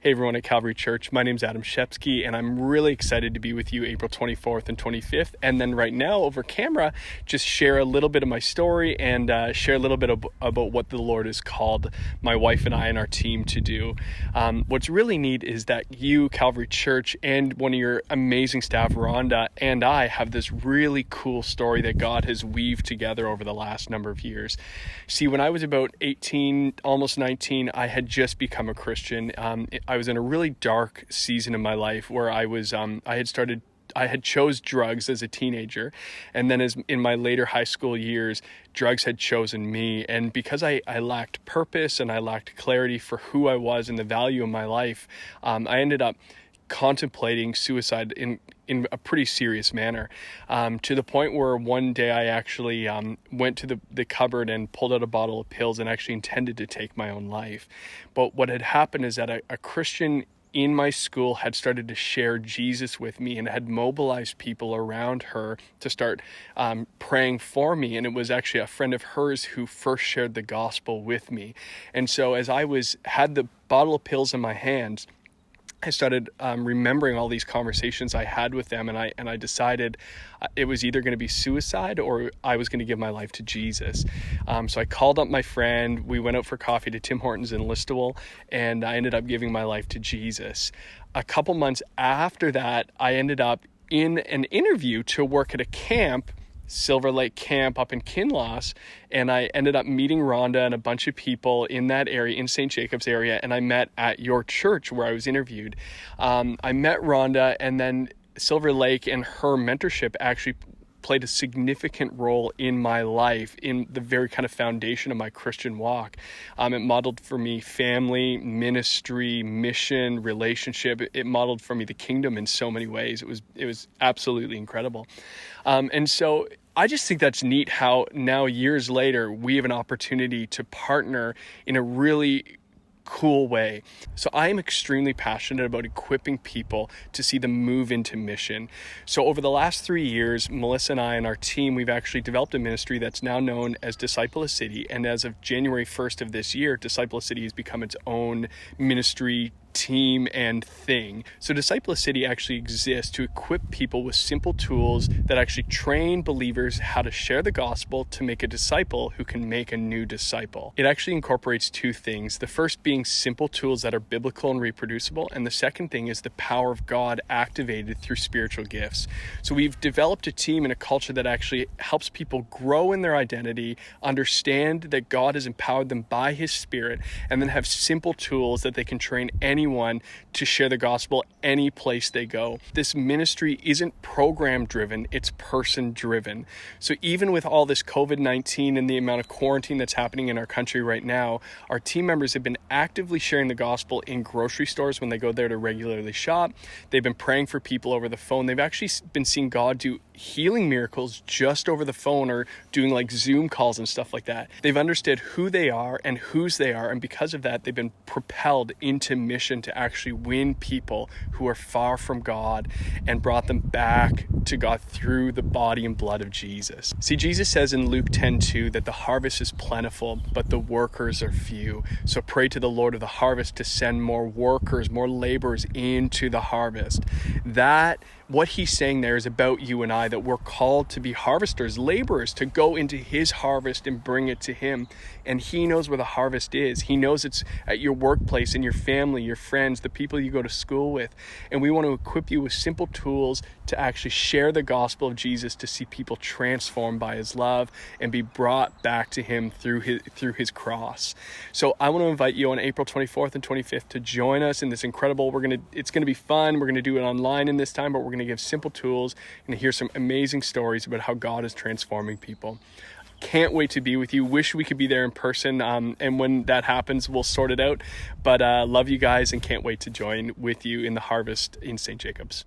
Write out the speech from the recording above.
Hey everyone at Calvary Church, my name's Adam Shepsky, and I'm really excited to be with you April 24th and 25th. And then right now over camera, just share a little bit of my story and share a little bit about what the Lord has called my wife and I and our team to do. What's really neat is that you, Calvary Church, and one of your amazing staff, Rhonda, and I have this really cool story that God has weaved together over the last number of years. See, when I was about 18, almost 19, I had just become a Christian. I was in a really dark season in my life where I had chose drugs as a teenager, and then as in my later high school years, drugs had chosen me. And because I lacked purpose and I lacked clarity for who I was and the value of my life, I ended up contemplating suicide in a pretty serious manner, to the point where one day I actually went to the cupboard and pulled out a bottle of pills and actually intended to take my own life. But what had happened is that a Christian in my school had started to share Jesus with me and had mobilized people around her to start praying for me. And it was actually a friend of hers who first shared the gospel with me. And so as I had the bottle of pills in my hands, I started remembering all these conversations I had with them, and I decided it was either going to be suicide or I was going to give my life to Jesus. So I called up my friend. We went out for coffee to Tim Hortons in Listowel, and I ended up giving my life to Jesus. A couple months after that, I ended up in an interview to work at a camp, Silver Lake Camp up in Kinloss, and I ended up meeting Rhonda and a bunch of people in that area, in St. Jacobs area, and I met at your church where I was interviewed. I met Rhonda, and then Silver Lake and her mentorship actually played a significant role in my life, in the very kind of foundation of my Christian walk. It modeled for me family, ministry, mission, relationship. It modeled for me the kingdom in so many ways. It was absolutely incredible. And so I just think that's neat how now years later, we have an opportunity to partner in a really cool way. So I am extremely passionate about equipping people to see them move into mission. So over the last 3 years, Melissa and I and our team, we've actually developed a ministry that's now known as Disciple a City. And as of January 1st of this year, Disciple a City has become its own ministry team and thing. So Disciple a City actually exists to equip people with simple tools that actually train believers how to share the gospel to make a disciple who can make a new disciple. It actually incorporates two things. The first being simple tools that are biblical and reproducible, and the second thing is the power of God activated through spiritual gifts. So we've developed a team and a culture that actually helps people grow in their identity, understand that God has empowered them by His Spirit, and then have simple tools that they can train anyone to share the gospel any place they go. This ministry isn't program driven, it's person driven. So even with all this COVID-19 and the amount of quarantine that's happening in our country right now, our team members have been actively sharing the gospel in grocery stores when they go there to regularly shop. They've been praying for people over the phone. They've actually been seeing God do healing miracles just over the phone or doing like Zoom calls and stuff like that. They've understood who they are and whose they are, and because of that, they've been propelled into mission to actually win people who are far from God and brought them back to God through the body and blood of Jesus. See, Jesus says in Luke 10:2 that the harvest is plentiful, but the workers are few. So pray to the Lord of the harvest to send more workers, more laborers into the harvest. What he's saying there is about you and I, that we're called to be harvesters, laborers, to go into his harvest and bring it to him. And he knows where the harvest is. He knows it's at your workplace, in your family, your friends, the people you go to school with. And we want to equip you with simple tools to actually share the gospel of Jesus, to see people transformed by his love and be brought back to him through his cross. So I want to invite you on April 24th and 25th to join us in this incredible, it's going to be fun. We're going to do it online in this time, but we're going to give simple tools and hear some amazing stories about how God is transforming people. Can't wait to be with you. Wish we could be there in person. And when that happens, we'll sort it out. But love you guys and can't wait to join with you in the harvest in St. Jacobs.